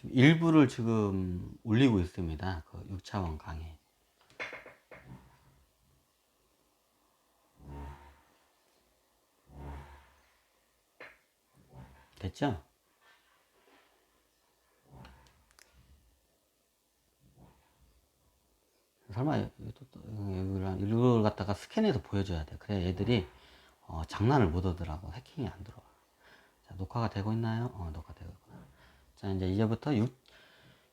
지금 일부를 지금 올리고 있습니다. 그 6차원 강의. 됐죠? 설마 이걸 갖다가 스캔해서 보여줘야 돼. 그래야 얘들이 장난을 못 하더라고. 해킹이 안 들어와. 자, 녹화가 되고 있나요? 녹화되고 있구나. 자, 이제부터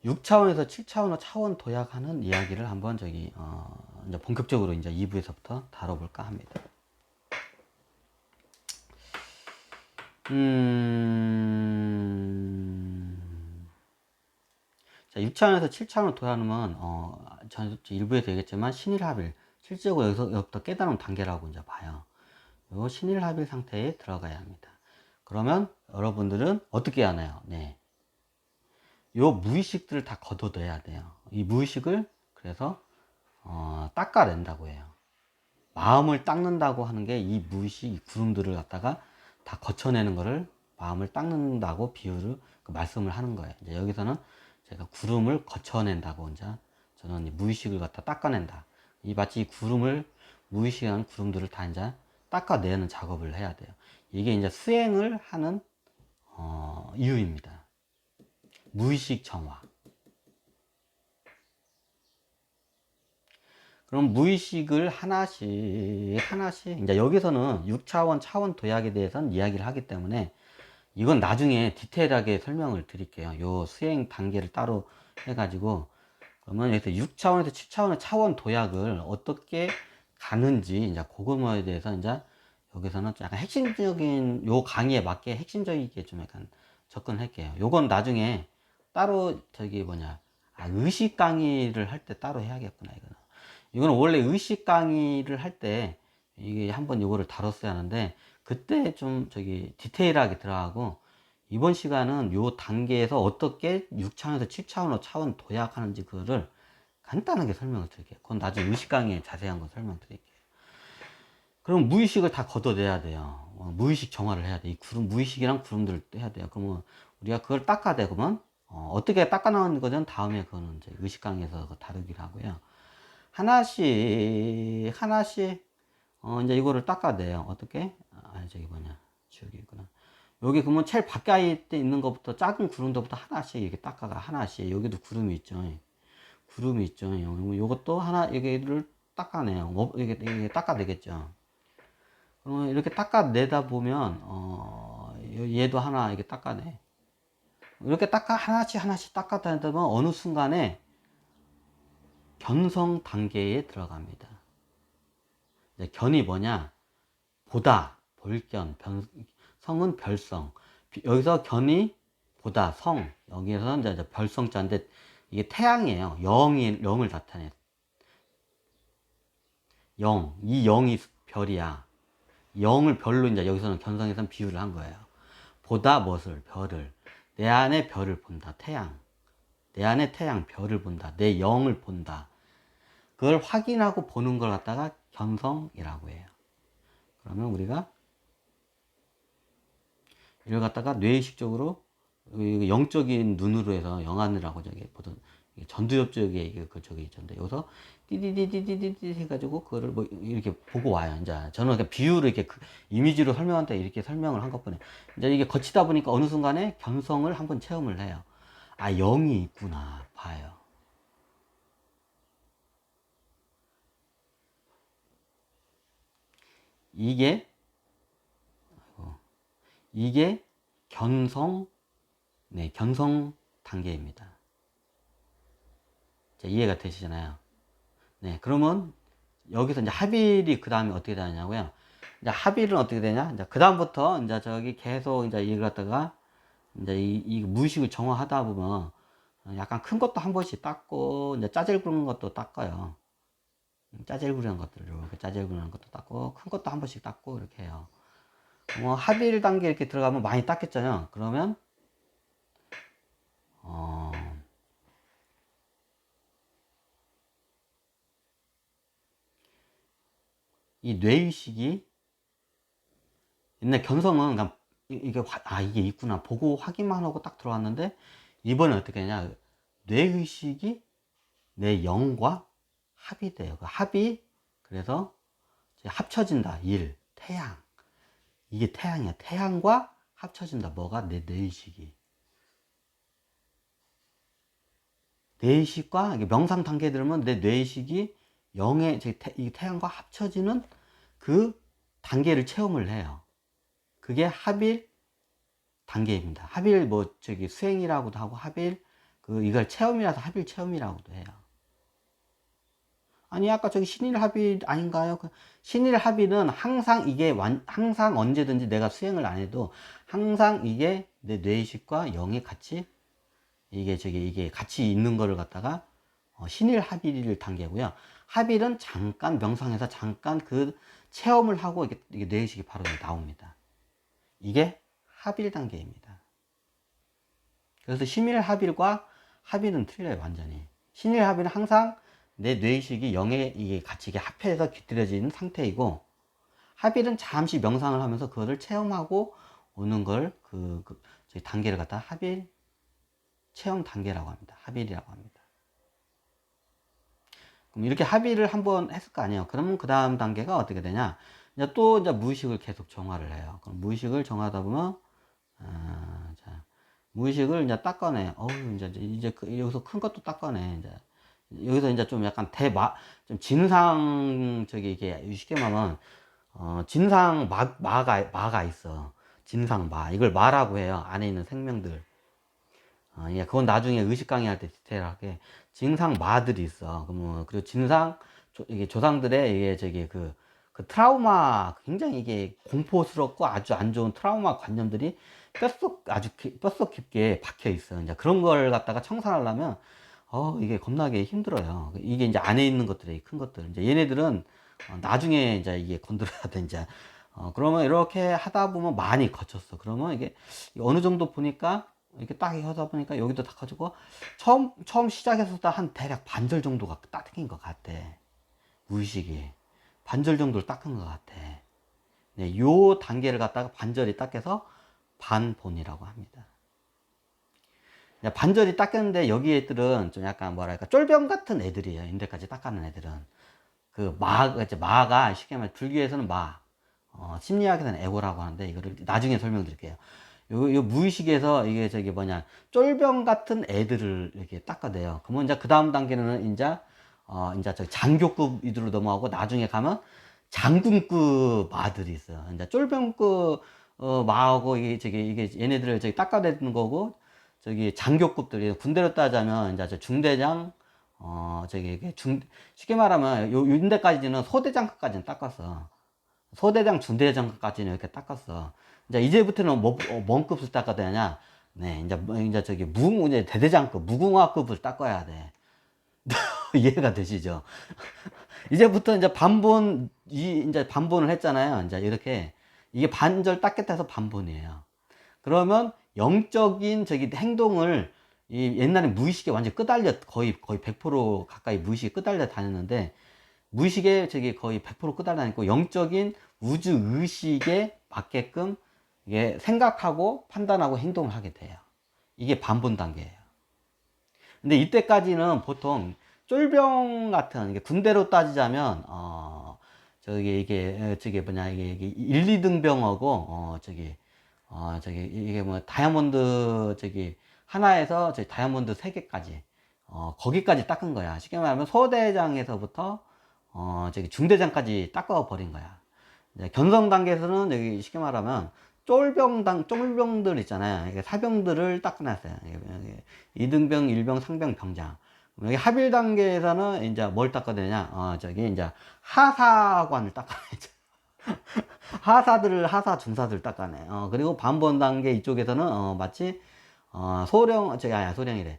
6차원에서 7차원으로 차원 도약하는 이야기를 한번 이제 본격적으로 이제 2부에서부터 다뤄볼까 합니다. 자, 6차원에서 7차원으로 도약하면, 전 일부에서 얘기했지만, 신일합일. 실제로 여기서부터 깨달은 단계라고 이제 봐요. 요 신일합일 상태에 들어가야 합니다. 그러면 여러분들은 어떻게 하나요? 네. 요 무의식들을 다 걷어내야 돼요. 이 무의식을 그래서 닦아낸다고 해요. 마음을 닦는다고 하는 게 이 무의식, 이 구름들을 갖다가 다 거쳐내는 거를 마음을 닦는다고 비유를 말씀을 하는 거예요. 이제 여기서는 제가 구름을 거쳐낸다고 이제 저는 이 무의식을 갖다 닦아낸다. 이 마치 이 구름을 무의식한 구름들을 다 이제 닦아내는 작업을 해야 돼요. 이게 이제 수행을 하는 이유입니다. 무의식 정화. 그럼 무의식을 하나씩 이제 여기서는 6차원 차원 도약에 대해서는 이야기를 하기 때문에 이건 나중에 디테일하게 설명을 드릴게요. 요 수행 단계를 따로 해가지고 그러면 여기서 6차원에서 7차원의 차원 도약을 어떻게 가는지 이제 그거에 대해서 이제 여기서는 약간 핵심적인 요 강의에 맞게 핵심적이게 좀 약간 접근할게요. 요건 나중에 따로 의식 강의를 할 때 따로 해야겠구나. 이거는 원래 의식 강의를 할 때 이게 한번 요거를 다뤘어야 하는데 그때 좀 디테일하게 들어가고 이번 시간은 요 단계에서 어떻게 6차원에서 7차원으로 차원 도약하는지 그거를 간단하게 설명을 드릴게요. 그건 나중에 의식 강의에 자세한 거 설명드릴게요. 그럼 무의식을 다 걷어내야 돼요. 무의식 정화를 해야 돼. 이 구름, 무의식이랑 구름들을 해야 돼요. 그러면 우리가 그걸 닦아내고면 어떻게 닦아나가는 거는 다음에 그거는 이제 의식 강의에서 다루기로 하고요. 하나씩 이제 이거를 닦아내요. 어떻게? 지우개 있구나. 여기 그러면 제일 가까이 있는 것부터 작은 구름들부터 하나씩 이렇게 닦아가. 하나씩. 여기도 구름이 있죠. 구름이 있죠. 요것도 하나 여기를 닦아내요. 이게 닦아내겠죠. 그러면 이렇게 닦아내다 보면 얘도 하나 이렇게 닦아내. 이렇게 하나씩 닦아내다 보면 어느 순간에 견성 단계에 들어갑니다. 견이 뭐냐? 보다, 볼견, 성은 별성. 여기서 견이 보다, 성. 여기에서 이제 별성자인데 이게 태양이에요. 영을 나타내. 이 영이 별이야. 영을 별로 이제 여기서는 견성에서는 비유를 한 거예요. 보다 무엇을? 별을. 내 안에 별을 본다. 태양. 내 안에 태양, 별을 본다. 내 영을 본다. 그걸 확인하고 보는 걸 갖다가 견성이라고 해요. 그러면 우리가 이걸 갖다가 뇌의식적으로 영적인 눈으로 해서 영안이라고 보던 전두엽적에 있던데 여기서 띠디디디디디 해가지고 그거를 뭐 이렇게 보고 와요. 이제 저는 그냥 비유를 이렇게 이미지로 설명한다 이렇게 설명을 한 것뿐이에요. 이제 이게 거치다 보니까 어느 순간에 견성을 한번 체험을 해요. 아, 영이 있구나 봐요. 이게 견성, 네, 견성 단계입니다. 자, 이해가 되시잖아요. 네, 그러면 여기서 이제 합일이 그 다음에 어떻게 되냐고요? 이제 합일은 어떻게 되냐? 이제 그 다음부터 이제 계속 이제 이걸 갖다가 이제 이 무의식을 정화하다 보면 약간 큰 것도 한 번씩 닦고 이제 짜질 부리는 것도 닦아요. 짜질 부리는 것들 이렇게 짜질 부리는 것도 닦고 큰 것도 한 번씩 닦고 이렇게 해요. 뭐 합일 단계 이렇게 들어가면 많이 닦겠잖아요. 그러면 이 뇌의식이 옛날 견성은 그냥 이게 있구나 보고 확인만 하고 딱 들어왔는데 이번에 어떻게 하냐. 뇌의식이 내 영과 합이 돼요. 그 합이, 그래서 합쳐진다. 태양. 이게 태양이야. 태양과 합쳐진다. 뭐가? 내 뇌의식이. 뇌의식과, 명상 단계 들으면 내 뇌의식이 이 태양과 합쳐지는 그 단계를 체험을 해요. 그게 합일 단계입니다. 합일 수행이라고도 하고, 합일 이걸 체험이라서 합일 체험이라고도 해요. 아니, 아까 신일 합일 아닌가요? 신일 합일은 항상 언제든지 내가 수행을 안 해도 항상 이게 내 뇌의식과 영이 같이 이게 같이 있는 거를 갖다가 신일 합일 단계고요. 합일은 잠깐 명상해서 잠깐 그 체험을 하고 이게 뇌의식이 바로 나옵니다. 이게 합일 단계입니다. 그래서 심일 합일과 합일은 틀려요, 완전히. 신일 합일은 항상 내 뇌의식이 영에 이게 같이 합해서 깃들여지는 상태이고, 합일은 잠시 명상을 하면서 그거를 체험하고 오는 걸 저희 단계를 갖다 합일 체험 단계라고 합니다. 합일이라고 합니다. 그럼 이렇게 합일을 한번 했을 거 아니에요. 그러면 그 다음 단계가 어떻게 되냐? 이제 무의식을 계속 정화를 해요. 그럼 무의식을 정하다 보면, 무의식을 이제 닦아내. 여기서 큰 것도 닦아내. 여기서 이제 좀 약간 좀 이게 쉽게 말하면, 진상 마가 있어. 진상마. 이걸 마라고 해요. 안에 있는 생명들. 그건 나중에 의식 강의할 때 디테일하게. 진상마들이 있어. 그리고 이게 조상들의 그 트라우마, 굉장히 이게 공포스럽고 아주 안 좋은 트라우마 관념들이 뼛속 깊게 박혀 있어. 이제 그런 걸 갖다가 청산하려면, 이게 겁나게 힘들어요. 이게 이제 안에 있는 것들이 큰 것들. 이제 얘네들은, 나중에 이제 이게 건드려야 돼, 이제. 그러면 이렇게 하다 보면 많이 거쳤어. 그러면 이게 어느 정도 보니까, 이렇게 딱 하다 보니까 여기도 딱 가지고, 처음 시작해서 한 대략 반절 정도가 닦인 것 같아. 무의식이. 반절 정도를 닦은 것 같아. 네, 요 단계를 갖다가 반절이 닦여서 반본이라고 합니다. 반절이 닦였는데 여기 애들은 좀 약간 뭐랄까 쫄병 같은 애들이에요. 인대까지 닦아는 애들은. 마가 쉽게 말해 불교에서는 심리학에서는 에고라고 하는데 이거를 나중에 설명드릴게요. 요 무의식에서 이게 쫄병 같은 애들을 이렇게 닦아내요. 그러면 이제 그 다음 단계는 이제 장교급 이들로 넘어가고 나중에 가면 장군급 마들이 있어요. 이제 쫄병급 마하고 이게 얘네들을 닦아내는 거고, 장교급들이 군대로 따자면 이제 중대장, 쉽게 말하면 윤대까지는 소대장까지는 닦았어. 소대장, 중대장까지는 이렇게 닦았어. 이제부터는 뭔 급을 닦아야 되냐? 네, 이제 대대장급, 무궁화급을 닦아야 돼. 이해가 되시죠? 이제부터 이제 이제 반본을 했잖아요. 이제 이렇게, 이게 반절 닦겠다 해서 반본이에요. 그러면 영적인 행동을, 옛날에 무의식에 완전 끄달려, 거의 100% 가까이 무의식에 끄달려 다녔는데, 무의식에 거의 100% 끄달려 다니고, 영적인 우주 의식에 맞게끔, 이게 생각하고 판단하고 행동을 하게 돼요. 이게 반본 단계예요. 근데 이때까지는 보통 쫄병 같은, 이게 군대로 따지자면, 이게 1, 2등병하고, 이게 다이아몬드, 하나에서 다이아몬드 3개까지, 거기까지 닦은 거야. 쉽게 말하면 소대장에서부터, 중대장까지 닦아버린 거야. 견성 단계에서는 여기 쉽게 말하면, 쫄병들 있잖아요. 이게 사병들을 닦아놨어요. 2등병, 1병, 상병, 병장. 여기 합일 단계에서는 이제 뭘 닦아야 되냐? 이제 하사관을 닦아내죠. 하사 중사들 닦아내. 그리고 반본 단계 이쪽에서는, 마치, 소령이래.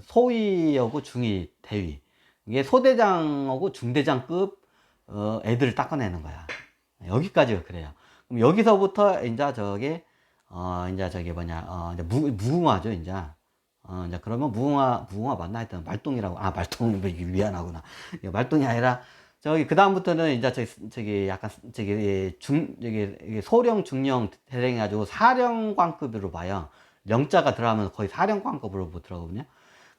소위하고 중위, 대위. 이게 소대장하고 중대장급, 애들을 닦아내는 거야. 여기까지가 그래요. 그럼 여기서부터, 이제 이제 무궁화죠, 이제. 이제 그러면 무궁화 맞나? 하여튼 말똥이라고. 말똥, 미안하구나. 말똥이 아니라, 그다음부터는 이제 약간, 소령, 중령, 대령 해가지고 사령관급으로 봐요. 령자가 들어가면 거의 사령관급으로 들어가거든요.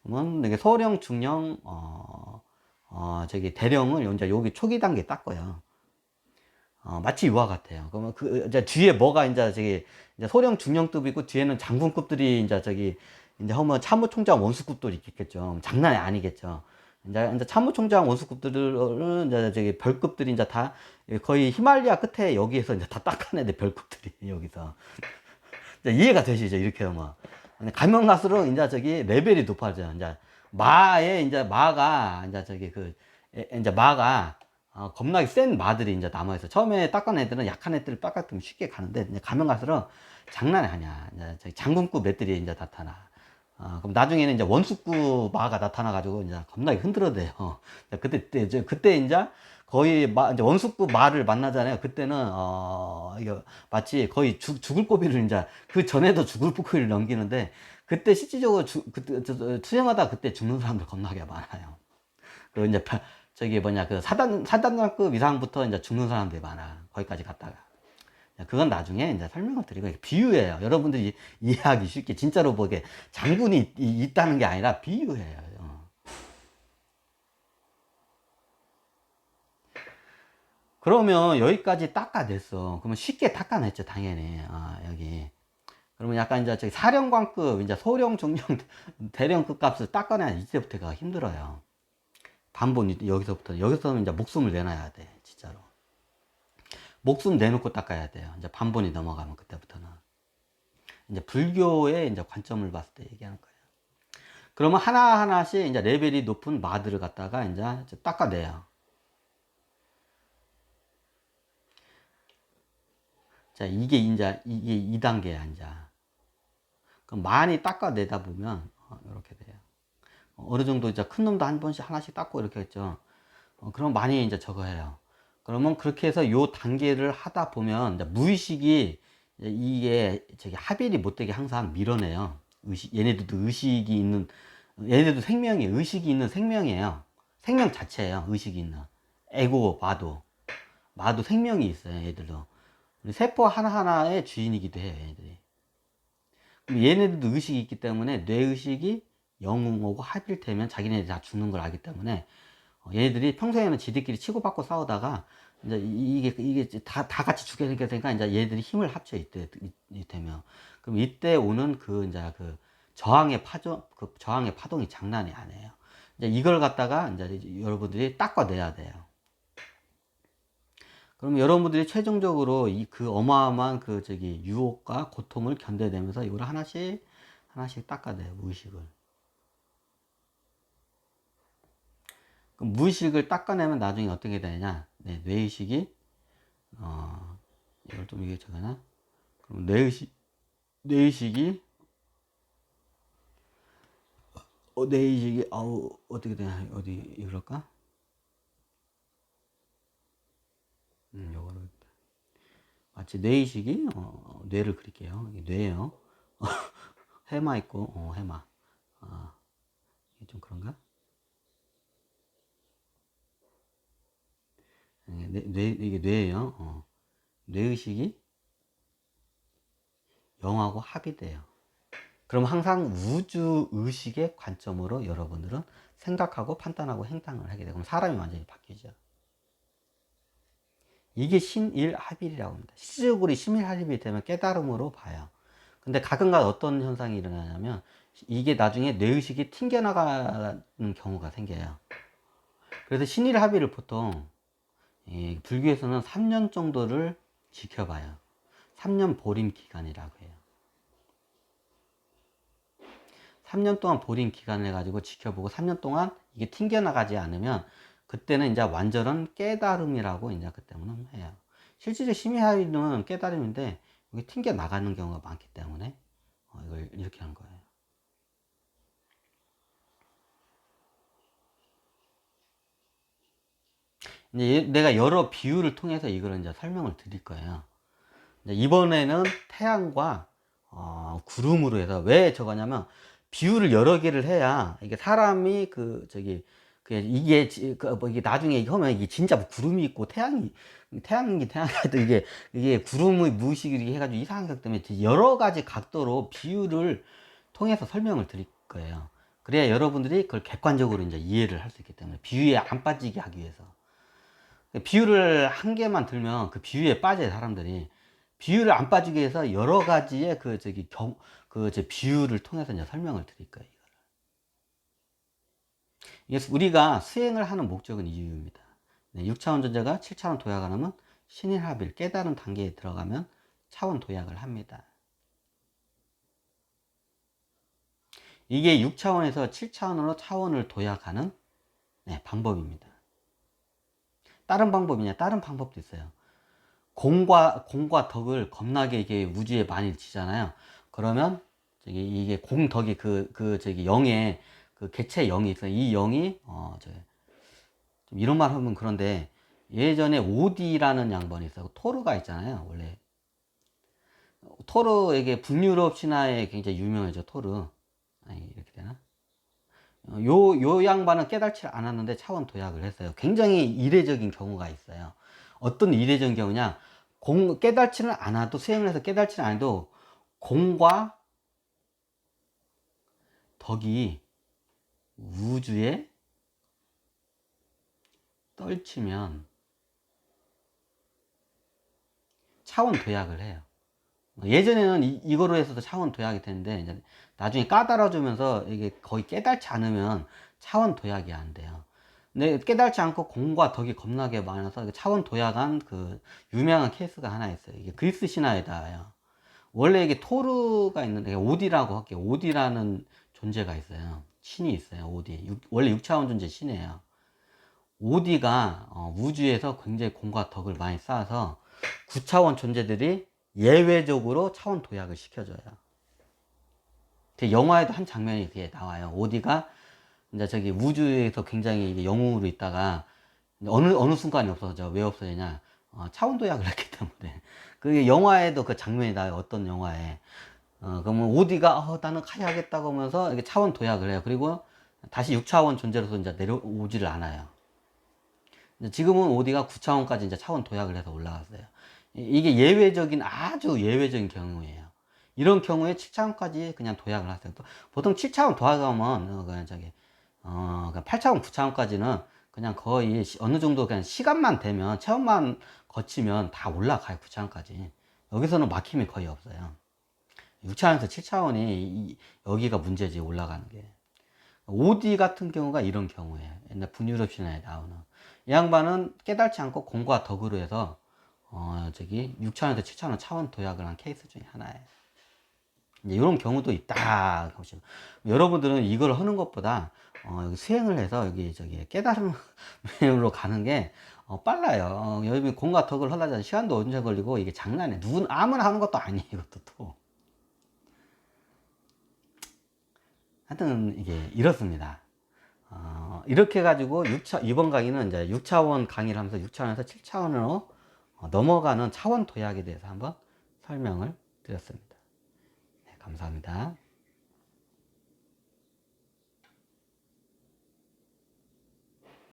그러면 이게 소령, 중령, 저기 대령을 이제 여기 초기 단계 닦아요. 마치 이와 같아요. 그러면 그 이제 뒤에 뭐가 이제 저기 이제 소령, 중령급이 있고 뒤에는 장군급들이 이제 저기 이제 하면 참모총장 원수급들이 있겠죠. 장난이 아니겠죠. 이제 참모총장 원수급들은 이제 저기 별급들이 이제 다 거의 히말리아 끝에 여기에서 이제 다 닦아내야 돼, 별급들이 여기서. 이제 이해가 되시죠? 이렇게 하면. 가면 갈수록 이제 저기 레벨이 높아져요. 이제 마에 이제 마가 이제 저기 그 이제 마가 겁나게 센 마들이 이제 남아있어. 처음에 닦은 애들은 약한 애들을 닦았으면 쉽게 가는데 이제 가면 갈수록 장난이 아니야. 이제 저기 장군급 애들이 이제 나타나. 그럼 나중에는 이제 원수급 마가 나타나가지고 이제 겁나게 흔들어대요. 그때 이제 거의 이제 원수급 마를 만나잖아요. 그때는 이거 마치 거의 죽을 고비를 이제 그 전에도 죽을 고비를 넘기는데 그때 실질적으로 투영하다 그때 죽는 사람들 겁나게 많아요. 그 이제 저기 뭐냐 그 사단장급 이상부터 이제 죽는 사람들이 많아. 거기까지 갔다가. 그건 나중에 이제 설명을 드리고 비유예요. 여러분들이 이해하기 쉽게 진짜로 보게 장군이 있다는 게 아니라 비유예요. 그러면 여기까지 닦아냈어. 그러면 쉽게 닦아냈죠, 당연히. 여기. 그러면 약간 이제 저기 사령관급, 이제 소령, 중령, 대령급 값을 닦아내야 이때부터가 힘들어요. 반본 여기서는 이제 목숨을 내놔야 돼, 진짜로. 목숨 내놓고 닦아야 돼요. 이제 반본이 넘어가면 그때부터는. 이제 불교의 이제 관점을 봤을 때 얘기하는 거예요. 그러면 하나하나씩 이제 레벨이 높은 마들을 갖다가 이제 닦아내요. 자, 이게 2단계야, 이제. 그럼 많이 닦아내다 보면, 이렇게 돼요. 어느 정도 이제 큰 놈도 한 번씩 하나씩 닦고 이렇게 했죠. 그럼 많이 이제 저거 해요. 그러면 그렇게 해서 요 단계를 하다 보면 이제 무의식이 이게 저기 합일이 못되게 항상 밀어내요. 얘네들도 의식이 있는, 얘네들도 의식이 있는 생명이에요. 생명 자체예요. 의식이 있는. 에고, 마도 생명이 있어요. 얘들도. 세포 하나하나의 주인이기도 해요. 얘네들이. 그럼 얘네들도 의식이 있기 때문에 뇌의식이 영웅하고 합일되면 자기네들이 다 죽는 걸 알기 때문에 얘네들이 평소에는 지들끼리 치고받고 싸우다가 이제 이게 다 같이 죽게 되니까 이제 얘들이 힘을 합쳐 이때면 그럼 이때 오는 그 이제 그 저항의 파동이 장난이 아니에요. 이제 이걸 갖다가 이제 여러분들이 닦아내야 돼요. 그럼 여러분들이 최종적으로 그 어마어마한 그 저기 유혹과 고통을 견뎌내면서 이걸 하나씩 닦아내요, 무의식을. 그럼 무의식을 닦아내면 나중에 어떻게 되냐? 네, 뇌의식이 이걸 좀 이게 적어나? 그럼 뇌의식이 어떻게 되냐? 어디 이럴까? 요거를 마치 뇌의식이 뇌를 그릴게요. 이게 뇌예요. 해마 있고 해마. 이게 좀 그런가? 이게 뇌예요. 뇌의식이 영하고 합이 돼요. 그럼 항상 우주 의식의 관점으로 여러분들은 생각하고 판단하고 행동을 하게 되고 사람이 완전히 바뀌죠. 이게 신일합일이라고 합니다. 실질적으로 신일합일이 되면 깨달음으로 봐요. 근데 가끔가다 어떤 현상이 일어나냐면 이게 나중에 뇌의식이 튕겨나가는 경우가 생겨요. 그래서 신일합일을 보통 불교에서는 3년 정도를 지켜봐요. 3년 보림 기간이라고 해요. 3년 동안 보림 기간을 해가지고 지켜보고 3년 동안 이게 튕겨나가지 않으면 그때는 이제 완전한 깨달음이라고 이제 그때는 해요. 실질적 심의하위는 깨달음인데 이게 튕겨나가는 경우가 많기 때문에 이걸 이렇게 한 거예요. 이제 내가 여러 비유를 통해서 이걸 이제 설명을 드릴 거예요. 이번에는 태양과 구름으로 해서 왜 저거냐면 비유를 여러 개를 해야 이게 사람이 이게 이게 나중에 하면 이게 진짜 뭐 구름이 있고 태양이 이게 구름의 무의식이 해가지고 이상한 것 때문에 여러 가지 각도로 비유를 통해서 설명을 드릴 거예요. 그래야 여러분들이 그걸 객관적으로 이제 이해를 할 수 있기 때문에, 비유에 안 빠지게 하기 위해서. 비유를 한 개만 들면 그 비유에 빠져요, 사람들이. 비유를 안 빠지기 위해서 여러 가지의 비유를 통해서 이제 설명을 드릴 거예요. 우리가 수행을 하는 목적은 이유입니다. 6차원 존재가 7차원 도약을 하면 신일합일, 깨달은 단계에 들어가면 차원 도약을 합니다. 이게 6차원에서 7차원으로 차원을 도약하는 방법입니다. 다른 방법이냐? 다른 방법도 있어요. 공과 덕을 겁나게 이게 우주에 많이 지잖아요. 그러면 이게 공덕이 영의 개체 영이 있어요. 이 영이 좀 이런 말 하면 그런데, 예전에 오디라는 양반이 있어요. 토르가 있잖아요. 원래 토르에게 북유럽 신화에 굉장히 유명하죠. 토르. 아니, 이렇게 되나? 요 양반은 깨달지 않았는데 차원 도약을 했어요. 굉장히 이례적인 경우가 있어요. 어떤 이례적인 경우냐? 깨달지는 않아도, 수행을 해서 깨달지는 않아도 공과 덕이 우주에 떨치면 차원 도약을 해요. 예전에는 이거로 해서도 차원 도약이 되는데, 이제 나중에 까다로워지면서 이게 거의 깨달지 않으면 차원 도약이 안 돼요. 근데 깨달지 않고 공과 덕이 겁나게 많아서 차원 도약한 유명한 케이스가 하나 있어요. 이게 그리스 신화에다요. 원래 이게 토르가 있는데, 오디라고 할게요. 오디라는 존재가 있어요. 신이 있어요. 오디. 원래 6차원 존재 신이에요. 오디가 우주에서 굉장히 공과 덕을 많이 쌓아서 9차원 존재들이 예외적으로 차원 도약을 시켜줘요. 영화에도 한 장면이 뒤에 나와요. 오디가 이제 우주에서 굉장히 영웅으로 있다가 어느 순간이 없어져. 왜 없어지냐? 차원 도약을 했기 때문에. 그 영화에도 그 장면이 나와요. 어떤 영화에. 그러면 오디가 나는 가야겠다고 하면서 이렇게 차원 도약을 해요. 그리고 다시 6차원 존재로서 이제 내려오지를 않아요. 지금은 오디가 9차원까지 이제 차원 도약을 해서 올라갔어요. 이게 아주 예외적인 경우예요. 이런 경우에 7차원까지 그냥 도약을 하세요. 보통 7차원 도약하면 그냥 8차원, 9차원까지는 그냥 거의 어느 정도 그냥 시간만 되면, 체험만 거치면 다 올라가요. 9차원까지. 여기서는 막힘이 거의 없어요. 6차원에서 7차원이 여기가 문제지, 올라가는 게. 오디 같은 경우가 이런 경우예요. 옛날 북유럽 신화에 나오는. 이 양반은 깨달지 않고 공과 덕으로 해서 6차원에서 7차원 차원 도약을 한 케이스 중에 하나예요. 이런 경우도 있다. 여러분들은 이걸 하는 것보다 수행을 해서 깨달음으로 가는 게 빨라요. 여러분 공과 덕을 하려면 시간도 언제 걸리고, 이게 장난이에요. 아무나 하는 것도 아니에요. 이것도 또. 하여튼 이게 이렇습니다. 이렇게 해가지고 이번 강의는 이제 6차원 강의를 하면서 6차원에서 7차원으로 넘어가는 차원 도약에 대해서 한번 설명을 드렸습니다. 네, 감사합니다.